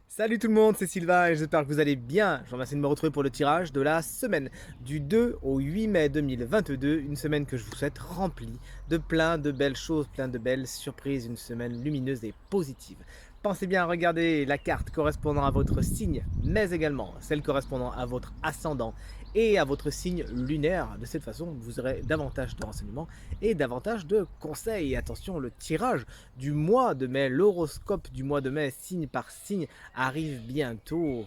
Salut tout le monde, c'est Sylvain et j'espère que vous allez bien. Je vous remercie de me retrouver pour le tirage de la semaine du 2 au 8 mai 2022. Une semaine que je vous souhaite remplie de plein de belles choses, plein de belles surprises, une semaine lumineuse et positive. Pensez bien à regarder la carte correspondant à votre signe, mais également celle correspondant à votre ascendant et à votre signe lunaire. De cette façon, vous aurez davantage de renseignements et davantage de conseils. Et attention, le tirage du mois de mai, l'horoscope du mois de mai, signe par signe, arrive bientôt.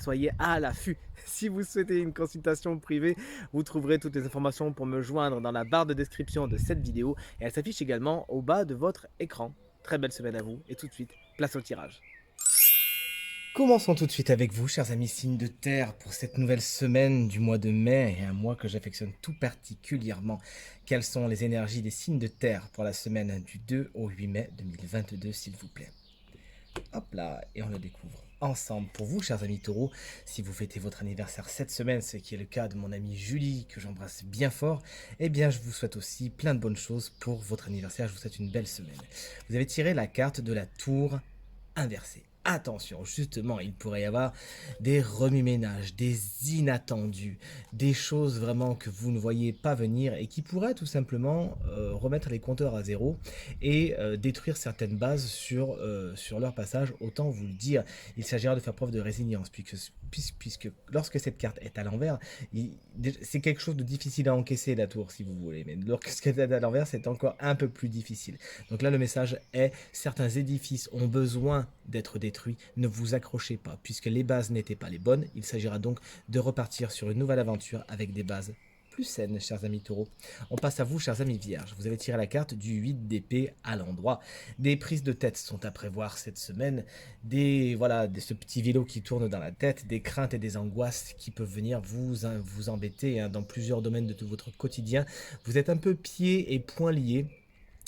Soyez à l'affût. Si vous souhaitez une consultation privée, vous trouverez toutes les informations pour me joindre dans la barre de description de cette vidéo et elle s'affiche également au bas de votre écran. Très belle semaine à vous et tout de suite, place au tirage. Commençons tout de suite avec vous, chers amis signes de terre, pour cette nouvelle semaine du mois de mai et un mois que j'affectionne tout particulièrement. Quelles sont les énergies des signes de terre pour la semaine du 2 au 8 mai 2022, s'il vous plaît? Hop là, et on le découvre ensemble. Pour vous, chers amis taureaux, si vous fêtez votre anniversaire cette semaine, ce qui est le cas de mon amie Julie, que j'embrasse bien fort, eh bien je vous souhaite aussi plein de bonnes choses pour votre anniversaire. Je vous souhaite une belle semaine. Vous avez tiré la carte de la tour inversée. Attention, justement, il pourrait y avoir des remue-ménages, des inattendus, des choses vraiment que vous ne voyez pas venir et qui pourraient tout simplement remettre les compteurs à zéro et détruire certaines bases sur leur passage. Autant vous le dire, il s'agira de faire preuve de résilience, puisque lorsque cette carte est à l'envers, c'est quelque chose de difficile à encaisser la tour, si vous voulez, mais lorsqu'elle est à l'envers, c'est encore un peu plus difficile. Donc là, le message est, certains édifices ont besoin d'être détruits, ne vous accrochez pas, puisque les bases n'étaient pas les bonnes, il s'agira donc de repartir sur une nouvelle aventure avec des bases plus saines, chers amis taureaux. On passe à vous, chers amis vierges. Vous avez tiré la carte du 8 d'épée à l'endroit. Des prises de tête sont à prévoir cette semaine, ce petit vélo qui tourne dans la tête, des craintes et des angoisses qui peuvent venir vous embêter dans plusieurs domaines de votre quotidien. Vous êtes un peu pieds et poings liés.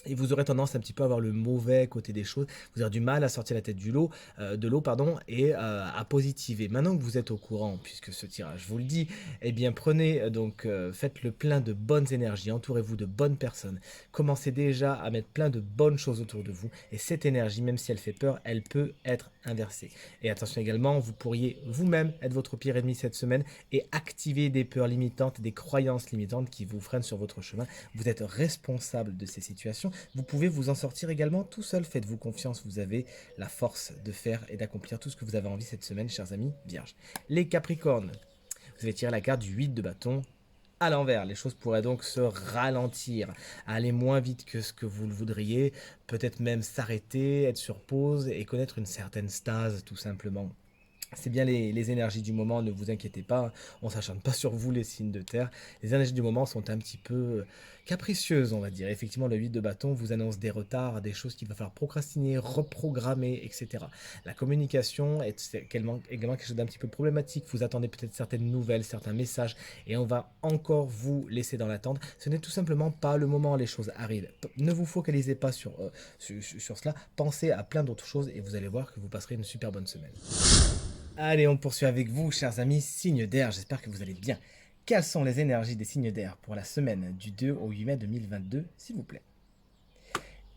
Et vous aurez tendance un petit peu à avoir le mauvais côté des choses. Vous aurez du mal à sortir la tête de l'eau, et à positiver. Maintenant que vous êtes au courant, puisque ce tirage vous le dit, eh bien prenez faites le plein de bonnes énergies, entourez-vous de bonnes personnes. Commencez déjà à mettre plein de bonnes choses autour de vous. Et cette énergie, même si elle fait peur, elle peut être inversée. Et attention également, vous pourriez vous-même être votre pire ennemi cette semaine et activer des peurs limitantes, des croyances limitantes qui vous freinent sur votre chemin. Vous êtes responsable de ces situations. Vous pouvez vous en sortir également tout seul. Faites-vous confiance, vous avez la force de faire et d'accomplir tout ce que vous avez envie cette semaine, chers amis vierges. Les Capricornes, vous avez tiré la carte du 8 de bâton à l'envers. Les choses pourraient donc se ralentir, aller moins vite que ce que vous le voudriez, peut-être même s'arrêter, être sur pause et connaître une certaine stase tout simplement. C'est bien les énergies du moment, ne vous inquiétez pas, on ne s'acharne pas sur vous les signes de terre. Les énergies du moment sont un petit peu capricieuses, on va dire. Effectivement, le 8 de bâton vous annonce des retards, des choses qu'il va falloir procrastiner, reprogrammer, etc. La communication est également quelque chose d'un petit peu problématique. Vous attendez peut-être certaines nouvelles, certains messages, et on va encore vous laisser dans l'attente. Ce n'est tout simplement pas le moment, les choses arrivent. Ne vous focalisez pas sur cela, pensez à plein d'autres choses, et vous allez voir que vous passerez une super bonne semaine. Allez, on poursuit avec vous, chers amis, signes d'air. J'espère que vous allez bien. Quelles sont les énergies des signes d'air pour la semaine du 2 au 8 mai 2022, s'il vous plaît?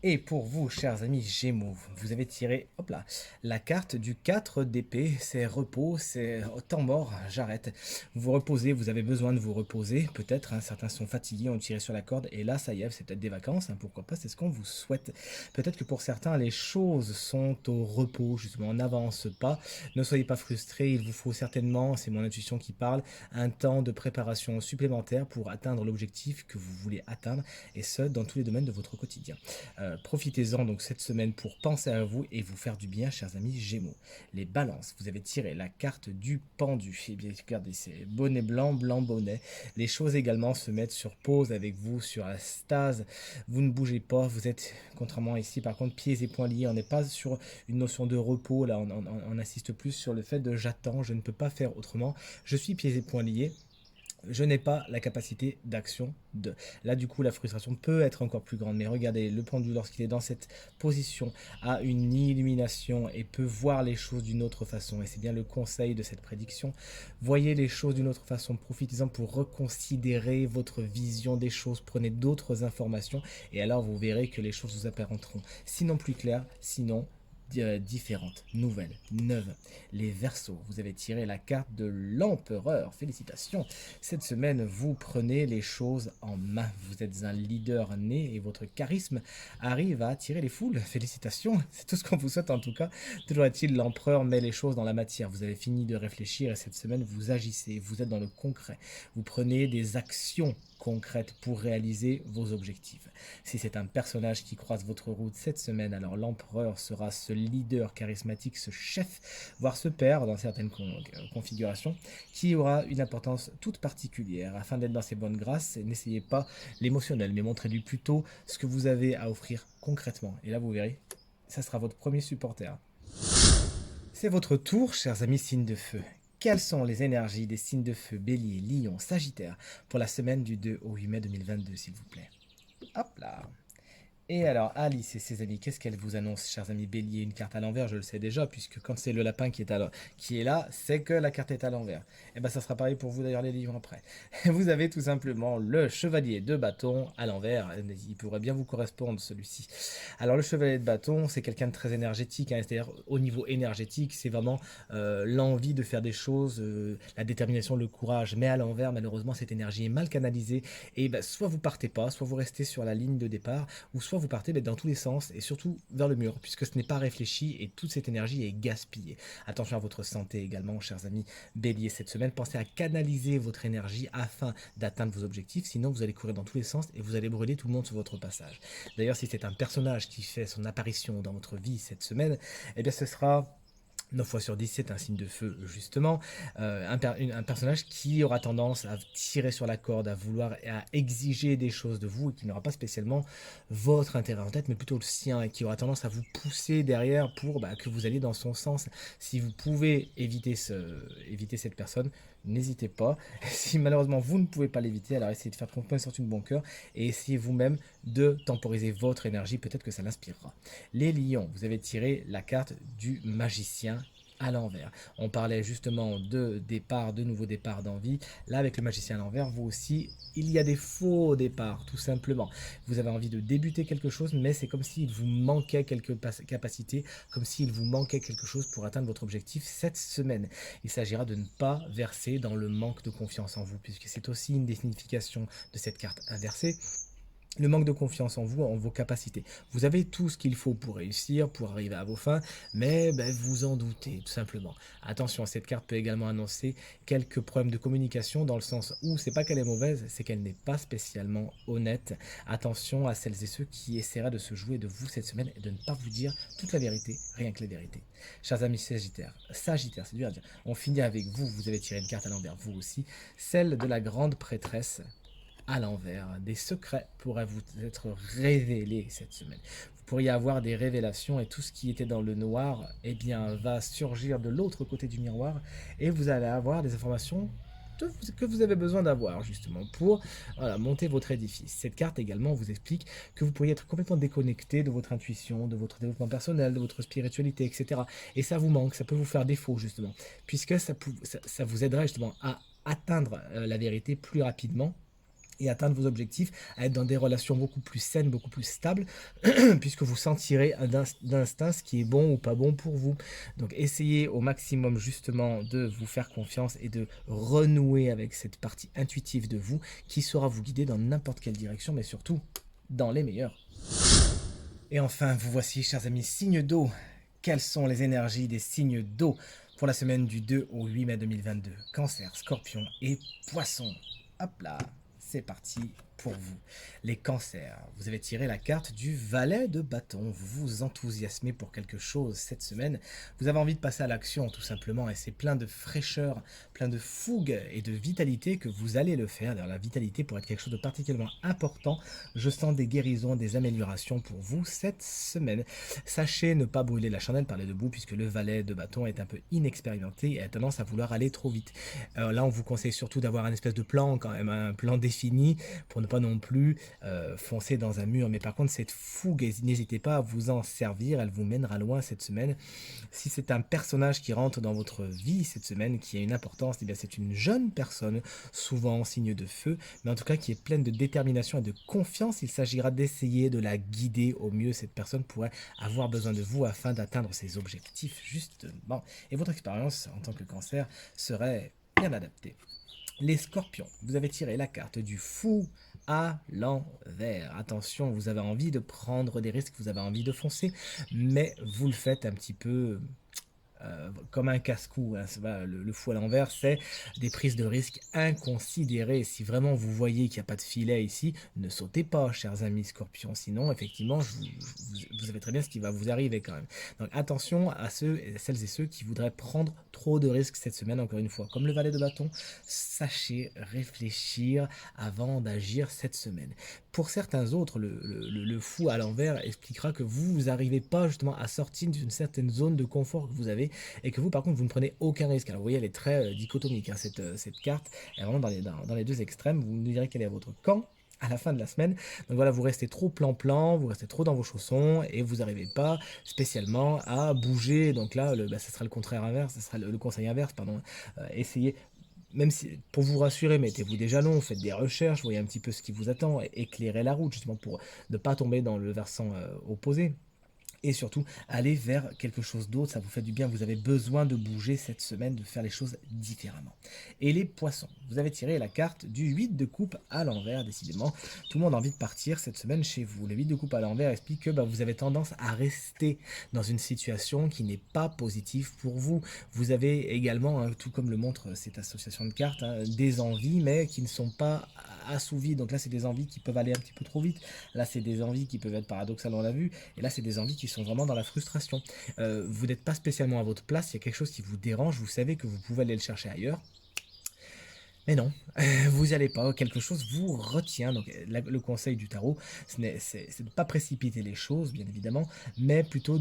Et pour vous, chers amis Gémeaux, vous avez tiré, hop là, la carte du 4 d'épée. C'est repos, c'est temps mort, j'arrête. Vous vous reposez, vous avez besoin de vous reposer. Peut-être, certains sont fatigués, ont tiré sur la corde. Et là, ça y est, c'est peut-être des vacances, pourquoi pas, c'est ce qu'on vous souhaite. Peut-être que pour certains, les choses sont au repos, justement, on n'avance pas. Ne soyez pas frustrés, il vous faut certainement, c'est mon intuition qui parle, un temps de préparation supplémentaire pour atteindre l'objectif que vous voulez atteindre. Et ce, dans tous les domaines de votre quotidien. Profitez-en donc cette semaine pour penser à vous et vous faire du bien, chers amis Gémeaux. Les balances, vous avez tiré la carte du pendu. Et bien, regardez, c'est bonnet blanc, blanc bonnet. Les choses également se mettent sur pause avec vous, sur la stase. Vous ne bougez pas, vous êtes, contrairement ici, par contre, pieds et poings liés. On n'est pas sur une notion de repos, là, on insiste plus sur le fait de j'attends, je ne peux pas faire autrement. Je suis pieds et poings liés. Je n'ai pas la capacité d'action de. Là, du coup, la frustration peut être encore plus grande. Mais regardez, le pendu, lorsqu'il est dans cette position, a une illumination et peut voir les choses d'une autre façon. Et c'est bien le conseil de cette prédiction. Voyez les choses d'une autre façon. Profitez-en pour reconsidérer votre vision des choses. Prenez d'autres informations. Et alors, vous verrez que les choses vous apparaîtront sinon plus claires, sinon différentes, nouvelles, neuves. Les Verseaux, vous avez tiré la carte de l'Empereur. Félicitations. Cette semaine, vous prenez les choses en main. Vous êtes un leader né et votre charisme arrive à attirer les foules. Félicitations. C'est tout ce qu'on vous souhaite en tout cas. Toujours est-il, l'Empereur met les choses dans la matière. Vous avez fini de réfléchir et cette semaine, vous agissez. Vous êtes dans le concret. Vous prenez des actions concrètes pour réaliser vos objectifs. Si c'est un personnage qui croise votre route cette semaine, alors l'empereur sera ce leader charismatique, ce chef, voire ce père dans certaines configurations, qui aura une importance toute particulière. Afin d'être dans ses bonnes grâces, n'essayez pas l'émotionnel, mais montrez-lui plutôt ce que vous avez à offrir concrètement. Et là, vous verrez, ça sera votre premier supporter. C'est votre tour, chers amis signes de feu. Quelles sont les énergies des signes de feu, Bélier, Lion, Sagittaire, pour la semaine du 2 au 8 mai 2022, s'il vous plaît? Hop là. Et alors, Alice et ses amis, qu'est-ce qu'elle vous annonce, chers amis Bélier? Une carte à l'envers, je le sais déjà, puisque quand c'est le lapin qui est là, c'est que la carte est à l'envers. Et bien, ça sera pareil pour vous d'ailleurs les lions après. Vous avez tout simplement le chevalier de bâton à l'envers. Il pourrait bien vous correspondre, celui-ci. Alors, le chevalier de bâton, c'est quelqu'un de très énergétique, hein, c'est-à-dire au niveau énergétique, c'est vraiment l'envie de faire des choses, la détermination, le courage. Mais à l'envers, malheureusement, cette énergie est mal canalisée. Et ben, soit vous partez pas, soit vous restez sur la ligne de départ, ou soit vous partez dans tous les sens et surtout vers le mur, puisque ce n'est pas réfléchi et toute cette énergie est gaspillée. Attention à votre santé également, chers amis Bélier, cette semaine. Pensez à canaliser votre énergie afin d'atteindre vos objectifs, sinon vous allez courir dans tous les sens et vous allez brûler tout le monde sur votre passage. D'ailleurs, si c'est un personnage qui fait son apparition dans votre vie cette semaine, eh bien ce sera 9 fois sur 10, c'est un signe de feu, justement. Un personnage qui aura tendance à tirer sur la corde, à vouloir et à exiger des choses de vous et qui n'aura pas spécialement votre intérêt en tête, mais plutôt le sien et qui aura tendance à vous pousser derrière pour que vous alliez dans son sens. Si vous pouvez éviter cette personne, n'hésitez pas. Si malheureusement vous ne pouvez pas l'éviter, alors essayez de faire confiance sur une bon cœur et essayez vous-même de temporiser votre énergie, peut-être que ça l'inspirera. Les lions, vous avez tiré la carte du magicien à l'envers. On parlait justement de départ, de nouveaux départs d'envie. Là, avec le magicien à l'envers, vous aussi, il y a des faux départs, tout simplement. Vous avez envie de débuter quelque chose, mais c'est comme s'il vous manquait quelques capacités, comme s'il vous manquait quelque chose pour atteindre votre objectif cette semaine. Il s'agira de ne pas verser dans le manque de confiance en vous, puisque c'est aussi une des significations de cette carte inversée. Le manque de confiance en vous, en vos capacités. Vous avez tout ce qu'il faut pour réussir, pour arriver à vos fins, mais vous en doutez, tout simplement. Attention, cette carte peut également annoncer quelques problèmes de communication, dans le sens où c'est pas qu'elle est mauvaise, c'est qu'elle n'est pas spécialement honnête. Attention à celles et ceux qui essaieraient de se jouer de vous cette semaine et de ne pas vous dire toute la vérité, rien que la vérité. Chers amis Sagittaire, c'est dur à dire. On finit avec vous, vous avez tiré une carte à l'envers, vous aussi, celle de la grande prêtresse à l'envers. Des secrets pourraient vous être révélés cette semaine. Vous pourriez avoir des révélations et tout ce qui était dans le noir, va surgir de l'autre côté du miroir et vous allez avoir des informations que vous avez besoin d'avoir justement pour monter votre édifice. Cette carte également vous explique que vous pourriez être complètement déconnecté de votre intuition, de votre développement personnel, de votre spiritualité, etc. Et ça vous manque, ça peut vous faire défaut justement, puisque ça vous aiderait justement à atteindre la vérité plus rapidement et atteindre vos objectifs, à être dans des relations beaucoup plus saines, beaucoup plus stables, puisque vous sentirez d'instinct ce qui est bon ou pas bon pour vous. Donc essayez au maximum justement de vous faire confiance et de renouer avec cette partie intuitive de vous qui saura vous guider dans n'importe quelle direction, mais surtout dans les meilleures. Et enfin, vous voici, chers amis, signes d'eau. Quelles sont les énergies des signes d'eau pour la semaine du 2 au 8 mai 2022? Cancer, Scorpion et Poisson. Hop là! C'est parti pour vous. Les cancers, vous avez tiré la carte du valet de bâton. Vous vous enthousiasmez pour quelque chose cette semaine. Vous avez envie de passer à l'action tout simplement et c'est plein de fraîcheur, plein de fougue et de vitalité que vous allez le faire. D'ailleurs, la vitalité pourrait être quelque chose de particulièrement important. Je sens des guérisons, des améliorations pour vous cette semaine. Sachez ne pas brûler la chandelle par les deux bouts puisque le valet de bâton est un peu inexpérimenté et a tendance à vouloir aller trop vite. Là, on vous conseille surtout d'avoir un espèce de plan quand même, un plan défini pour ne pas pas non plus foncer dans un mur. Mais par contre, cette fougue, n'hésitez pas à vous en servir, elle vous mènera loin cette semaine. Si c'est un personnage qui rentre dans votre vie cette semaine, qui a une importance, eh bien c'est une jeune personne, souvent en signe de feu, mais en tout cas qui est pleine de détermination et de confiance. Il s'agira d'essayer de la guider au mieux. Cette personne pourrait avoir besoin de vous afin d'atteindre ses objectifs justement. Et votre expérience en tant que cancer serait bien adaptée. Les scorpions, vous avez tiré la carte du fou à l'envers. Attention, vous avez envie de prendre des risques, vous avez envie de foncer, mais vous le faites un petit peu comme un casse-cou, hein. Le fou à l'envers, c'est des prises de risques inconsidérées. Si vraiment vous voyez qu'il n'y a pas de filet ici, ne sautez pas, chers amis scorpions. Sinon, effectivement, vous savez très bien ce qui va vous arriver quand même. Donc attention à celles et ceux qui voudraient prendre trop de risques cette semaine, encore une fois. Comme le valet de bâton, sachez réfléchir avant d'agir cette semaine. Pour certains autres, le fou à l'envers expliquera que vous n'arrivez pas justement à sortir d'une certaine zone de confort que vous avez et que vous, par contre, vous ne prenez aucun risque. Alors, vous voyez, elle est très dichotomique, hein, cette carte. Elle est vraiment dans les deux extrêmes. Vous nous direz quel est votre camp à la fin de la semaine. Donc voilà, vous restez trop plan-plan, vous restez trop dans vos chaussons et vous n'arrivez pas spécialement à bouger. Donc là, ça sera le contraire inverse, ce sera le conseil inverse, pardon. Essayez, même si, pour vous rassurer, mettez-vous des jalons, faites des recherches, voyez un petit peu ce qui vous attend, éclairez la route justement pour ne pas tomber dans le versant opposé. Et surtout, allez vers quelque chose d'autre, ça vous fait du bien, vous avez besoin de bouger cette semaine, de faire les choses différemment. Et les poissons, vous avez tiré la carte du 8 de coupe à l'envers, décidément. Tout le monde a envie de partir cette semaine chez vous. Le 8 de coupe à l'envers explique que vous avez tendance à rester dans une situation qui n'est pas positive pour vous. Vous avez également, hein, tout comme le montre cette association de cartes, hein, des envies, mais qui ne sont pas assouvies. Donc là, c'est des envies qui peuvent aller un petit peu trop vite. Là, c'est des envies qui peuvent être paradoxales, on l'a vu. Et là, c'est des envies qui sont vraiment dans la frustration. Vous n'êtes pas spécialement à votre place, il y a quelque chose qui vous dérange, vous savez que vous pouvez aller le chercher ailleurs. Mais non, vous n'y allez pas, quelque chose vous retient. Donc le conseil du tarot, c'est de ne pas précipiter les choses, bien évidemment, mais plutôt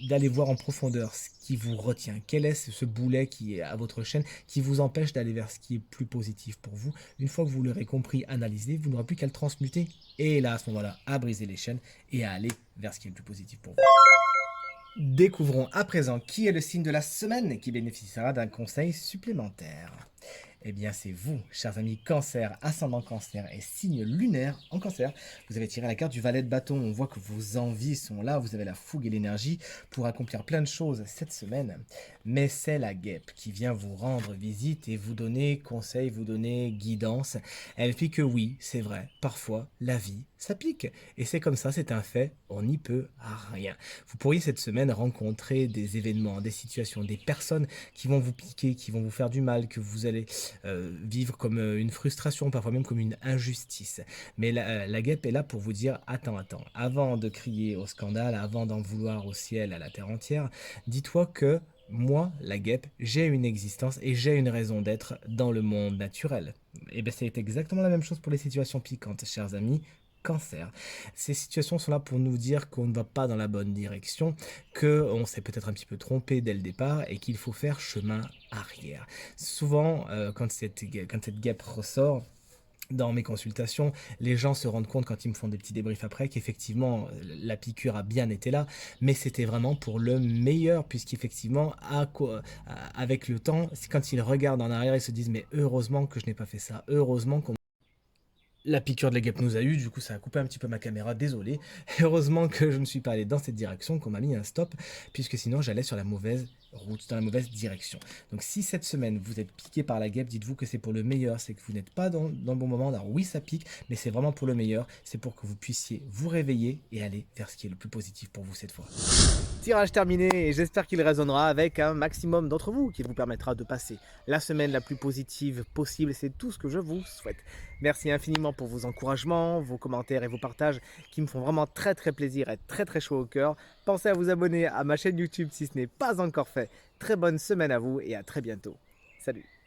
d'aller voir en profondeur ce qui vous retient. Quel est ce boulet qui est à votre chaîne, qui vous empêche d'aller vers ce qui est plus positif pour vous. Une fois que vous l'aurez compris, analysé, vous n'aurez plus qu'à le transmuter, et là, à ce moment-là, à briser les chaînes et à aller vers ce qui est le plus positif pour vous. Découvrons à présent qui est le signe de la semaine qui bénéficiera d'un conseil supplémentaire. Eh bien, c'est vous, chers amis cancer, ascendant cancer et signe lunaire en cancer. Vous avez tiré la carte du valet de bâton. On voit que vos envies sont là, vous avez la fougue et l'énergie pour accomplir plein de choses cette semaine. Mais c'est la guêpe qui vient vous rendre visite et vous donner conseil, vous donner guidance. Elle dit que oui, c'est vrai, parfois, la vie, ça pique. Et c'est comme ça, c'est un fait, on n'y peut rien. Vous pourriez cette semaine rencontrer des événements, des situations, des personnes qui vont vous piquer, qui vont vous faire du mal, que vous allez vivre comme une frustration, parfois même comme une injustice. Mais la guêpe est là pour vous dire, attends, avant de crier au scandale, avant d'en vouloir au ciel, à la terre entière, dis-toi que moi, la guêpe, j'ai une existence et j'ai une raison d'être dans le monde naturel. Et bien c'est exactement la même chose pour les situations piquantes, chers amis. Cancer. Ces situations sont là pour nous dire qu'on ne va pas dans la bonne direction, qu'on s'est peut-être un petit peu trompé dès le départ et qu'il faut faire chemin arrière. Souvent, quand cette guêpe ressort, dans mes consultations, les gens se rendent compte quand ils me font des petits débriefs après qu'effectivement la piqûre a bien été là, mais c'était vraiment pour le meilleur puisqu'effectivement avec le temps, quand ils regardent en arrière, ils se disent mais heureusement que je n'ai pas fait ça, heureusement qu'on la piqûre de la guêpe nous a eu, du coup ça a coupé un petit peu ma caméra, désolé. Heureusement que je ne suis pas allé dans cette direction, qu'on m'a mis un stop, puisque sinon j'allais sur la mauvaise route, dans la mauvaise direction. Donc si cette semaine vous êtes piqué par la guêpe, dites-vous que c'est pour le meilleur, c'est que vous n'êtes pas dans le bon moment. Alors oui ça pique, mais c'est vraiment pour le meilleur, c'est pour que vous puissiez vous réveiller et aller vers ce qui est le plus positif pour vous cette fois. Tirage terminé et j'espère qu'il résonnera avec un maximum d'entre vous qui vous permettra de passer la semaine la plus positive possible. C'est tout ce que je vous souhaite. Merci infiniment pour vos encouragements, vos commentaires et vos partages qui me font vraiment très plaisir et très chaud au cœur. Pensez à vous abonner à ma chaîne YouTube si ce n'est pas encore fait. Très bonne semaine à vous et à très bientôt. Salut!